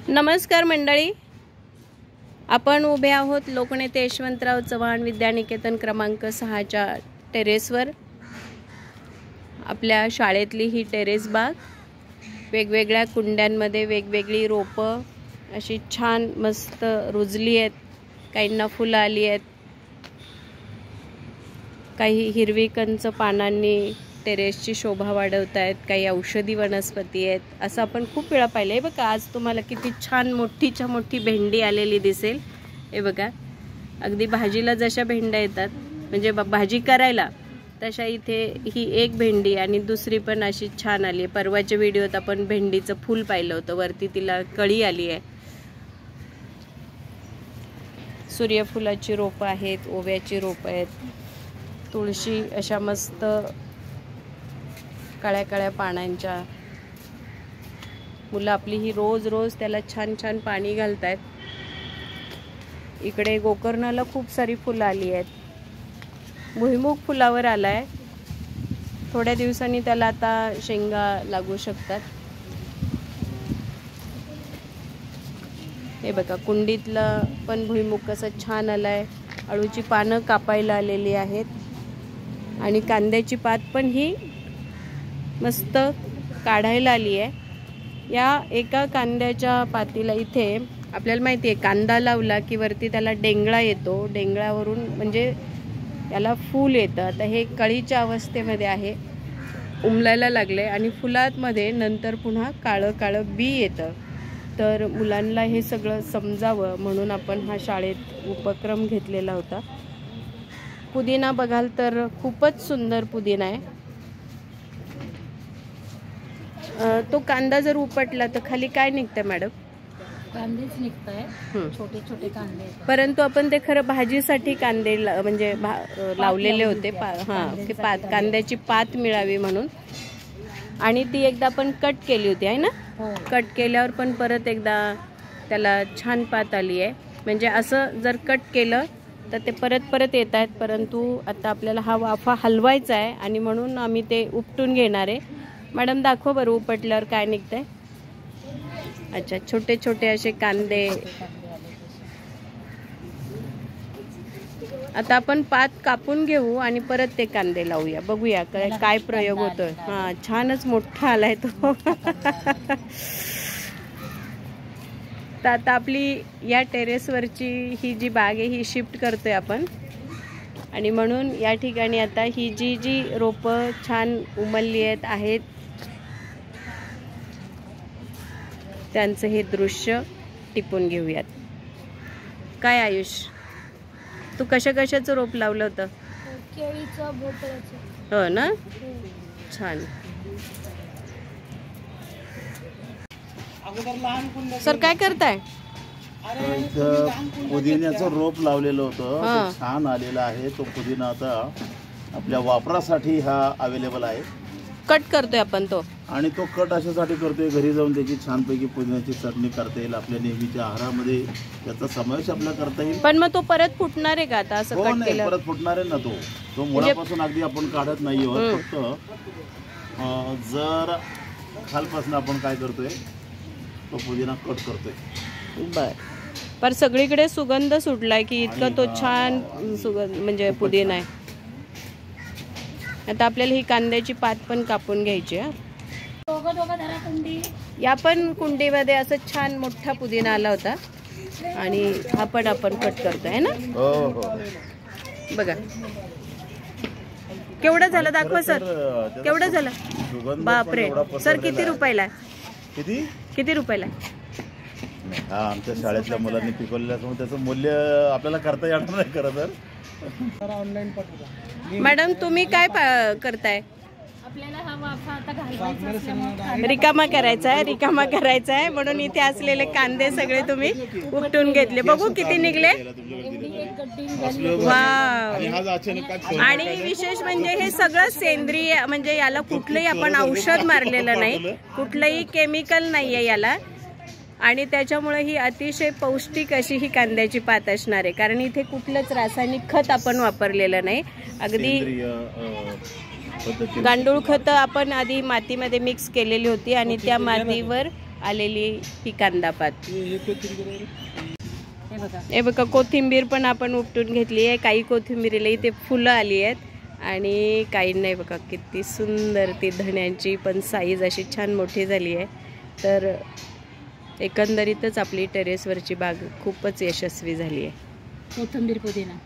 नमस्कार मंडळी, आपण उभे आहोत लोकनेते यशवंतराव चव्हाण विद्यानिकेतन क्रमांक 6च्या टेरेसवर। आपल्या शाळेतली ही टेरेस बाग वेगवेगळ्या कुंड्यांमध्ये वेगवेगळी रोपं अशी छान मस्त रुजली आहेत। काहींना फुलं आली आहेत, काही हिरवी कंच पानांनी टेरेसची शोभा वाढवत आहेत, काही औषधी वनस्पती आहेत। असं आपण खूप वेळा पाहिलंय बघा। आज तुम्हाला किती छान मोठीच्या मोठी भेंडी आलेली दिसेल। हे बघा, अगदी भाजीला जशा भेंड्या येतात म्हणजे भाजी करायला, तशा इथे ही एक भेंडी आणि दुसरी पण अशी छान आली आहे। परवाच्या व्हिडिओत आपण भेंडीचं फूल पाहिलं होतं, वरती तिला कळी आली आहे। सूर्यफुलाची रोपं आहेत, ओव्याची रोपं आहेत, तुळशी अशा मस्त काळ्या काळ्या पानांच्या। मुलं आपली ही रोज रोज त्याला छान छान पाणी घालतायत। इकडे गोकर्णाला खूप सारी फुलं आली आहेत। भुईमुग फुलावर आलाय, थोड्या दिवसांनी त्याला आता शेंगा लागू शकतात। हे बघा, कुंडीतला पण भुईमुग कसं छान आलाय। अळूची पानं कापायला आलेली आहेत आणि कांद्याची पात पण ही मस्त काढायला आली आहे। या एका कांद्याच्या पातीला इथे आपल्याला माहिती आहे, कांदा लावला की वरती त्याला डेंगळा येतो, डेंगळावरून म्हणजे याला फूल येतं। आता हे कळीच्या अवस्थेमध्ये आहे, उमलायला लागले आणि फुलांमध्ये नंतर पुन्हा काळं काळं बी येतं। तर मुलांना हे सगळं समजावं म्हणून आपण हा शाळेत उपक्रम घेतलेला होता। पुदिना बघाल तर खूपच सुंदर पुदिना आहे। तो कांदा जर उपटला तर खाली काय निघतं मॅडम? कांदेच निघताय, छोटे छोटे कांदे। परंतु आपण ते खरं भाजीसाठी कांदे म्हणजे लावलेले होते। कांद्याची पात मिळावी म्हणून, आणि ती एकदा आपण कट केली होती आहे ना? कट केल्यावर पण परत एकदा त्याला छान पात आली आहे। म्हणजे असं जर कट केलं तर ते परत परत येत आहेत। परंतु आता आपल्याला हा वाफा हलवायचा आहे आणि म्हणून आम्ही ते उपटून घेणार आहे। मॅडम दाखव बरं उपटल्यावर काय निघतंय। अच्छा, छोटे छोटे असे कांदे। आता आपण पात कापून घेऊ आणि परत ते कांदे लावूया, बघूया काय प्रयोग होतोय। हा, छानच मोठा आलाय तो। तर आता आपली या टेरेसवरची ही जी बाग आहे ही शिफ्ट करतोय आपण, आणि म्हणून या ठिकाणी आता ही जी रोपं छान उमलली आहेत त्यांचं हे दृश्य टिपून घेऊयात। काय आयुष, तू कशाचं रोप लावलं होतं? केळीचं, भोपळ्याचं। हो ना, छान। सर काय करताय? पुदिन्याचं रोप लावलेलं होतं, छान आलेलं आहे। तो पुदिना आता आपल्या वापरासाठी हा अवेलेबल आहे। कट करतोय आपण तो, आणि तो कट अशासाठी करतोय, घरी जाऊन त्याची छानपैकी पुदिन्याची चटणी करता येईल, आपल्या नेहमीच्या आहारामध्ये त्याचा समावेश आपल्याला करता येईल। पण मग तो परत फुटणार आहे का आता असं कट केलं? परत फुटणार आहे ना, तो मुळापासून अगदी आपण काढत नाही आहोत, फक्त जर खालपासून आपण काय करतोय, तो पुदिना कट करतोय। बर, पर सगळीकडे सुगंध सुटलाय की इतका तो छान सुगंध म्हणजे पुदिना आहे। आता आपल्याला ही कांद्याची पात पण कापून घ्यायची आहे। या पण कुंडीमध्ये असं छान मोठा पुदिना आला होता आणि हा पण आपण कट करतोय ना। बघा केवढं झालं, दाखवा सर केवढं झालं। बापरे सर, किती रुपयाला? किती रुपयाला? हा, आमच्या शाळेतल्या मुलांनी पिकवलेलं असं त्याचं मूल्य आपल्याला करता येणार नाही खरं तर। ऑनलाईन मॅडम तुम्ही काय करताय? आपल्याला हा वाफा आता घालवायचा असल्यामुळे रिकामा करायचा आहे म्हणून इथे असलेले कांदे सगळे तुम्ही उपटून घेतले। बघू किती निघले। वाव, आणि विशेष म्हणजे हे सगळं सेंद्रिय, म्हणजे याला कुठलंही आपण औषध मारलेलं नाही, कुठलंही केमिकल नाहीये याला, आणि त्याच्यामुळे ही अतिशय पौष्टिक अशी ही कांद्याची पात असणार आहे। कारण इथे कुठलंच रासायनिक खत आपण वापरलेलं नाही, अगदी गांडूळ खत आपण आधी मातीमध्ये मिक्स केलेली होती आणि त्या मातीवर आलेली ही कांदा पात. हे बघा कोथिंबीर पण आपण उपटून घेतली आहे. काही कोथिंबीरीला इथे फुलं आली आहेत आणि काही नाही. बघा किती सुंदर ती धण्यांची पण साईज अशी छान मोठी झाली आहे. तर एकंदरीतच आपली टेरेसवरची बाग खूपच यशस्वी झाली आहे. कोथिंबीर पुदिना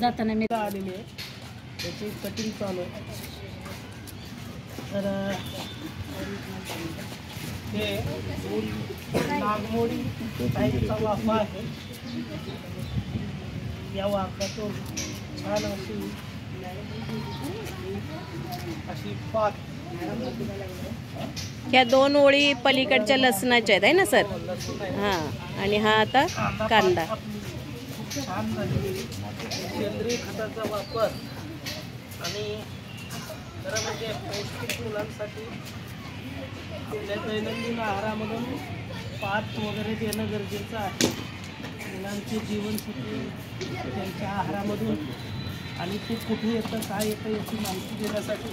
जाताना मी आलेली आहे त्याची कटिंग चालू आहे. तर हे नागमोडी टाईपचा वाफा आहे. या वाफ्यातून छान अशी पात. ह्या 2 ओळी पलीकडच्या लसणाच्या आहेत आहे ना सर? हां. आणि हा आता कांदा. खूप छान झाली. सेंद्रिय खताचा वापर आणि खरं म्हणजे पौष्टिक मुलांसाठी दैनंदिन आहारामधून पात वगैरे देणं गरजेचं आहे. मुलांची जीवनशैली त्यांच्या आहारामधून आणि ते कुठे येतं काय येतं याची माहिती देण्यासाठी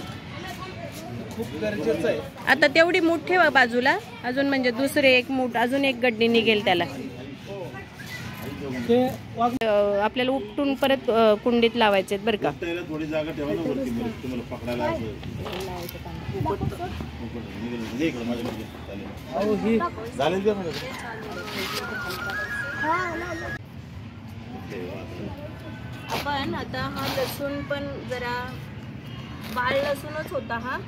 खूप गरजेचं आहे. आता तेवढी मूठ ठेवा बाजूला. अजून म्हणजे दुसरे एक मूठ अजून एक गड्डी निघेल त्याला. ते आपल्याला उपटून परत कुंडीत लावायचे बरं का. थोडी जागा ठेवा ना वरती तुम्हाला पकडायला. आपण आता हा लसूण पण जरा बाळ लसूणच होता हा.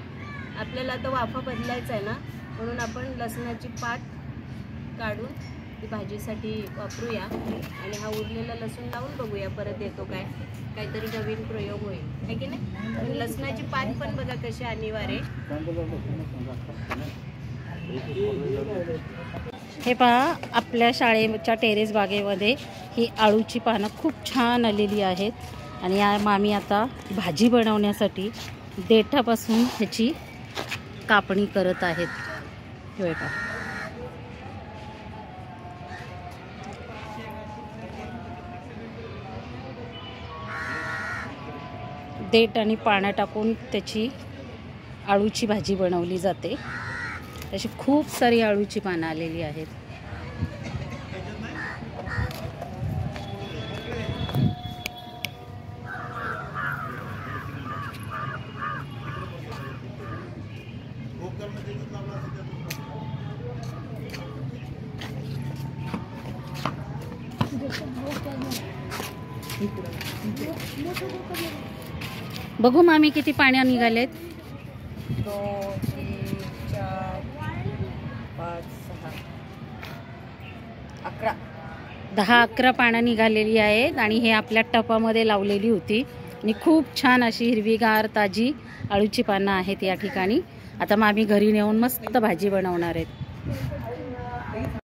आपल्याला आता वाफा बदलायचा आहे ना, म्हणून आपण लसणाची पात काढून ती भाजीसाठी वापरूया आणि हा उरलेला लसूण लावून बघूया परत येतो काय. काहीतरी नवीन प्रयोग होईल आहे की नाही. पण लसणाची पात पण बघा कशी अनिवार्य. हे पहा आपल्या शाळेच्या टेरेस बागेमध्ये ही आळूची पानं खूप छान आलेली आहेत. आणि या मामी आता भाजी बनवण्यासाठी देठापासून ह्याची कापणी करत आहेत. हे पहा. देठ आणि पानं टाकून त्याची आळूची भाजी बनवली जाते. अशी खूप सारी आळूची पानं आलेली आहेत. बघू मामी किती पाण्या निघालेत. 2, 3, 4, 5, 6, 11. 10-11 पानं निघालेली आहेत. आणि हे आपल्या टपामध्ये लावलेली होती आणि खूप छान अशी हिरवीगार ताजी आळूची पानं आहेत या ठिकाणी. आता मामी घरी नेऊन मस्त भाजी बनवणार आहेत.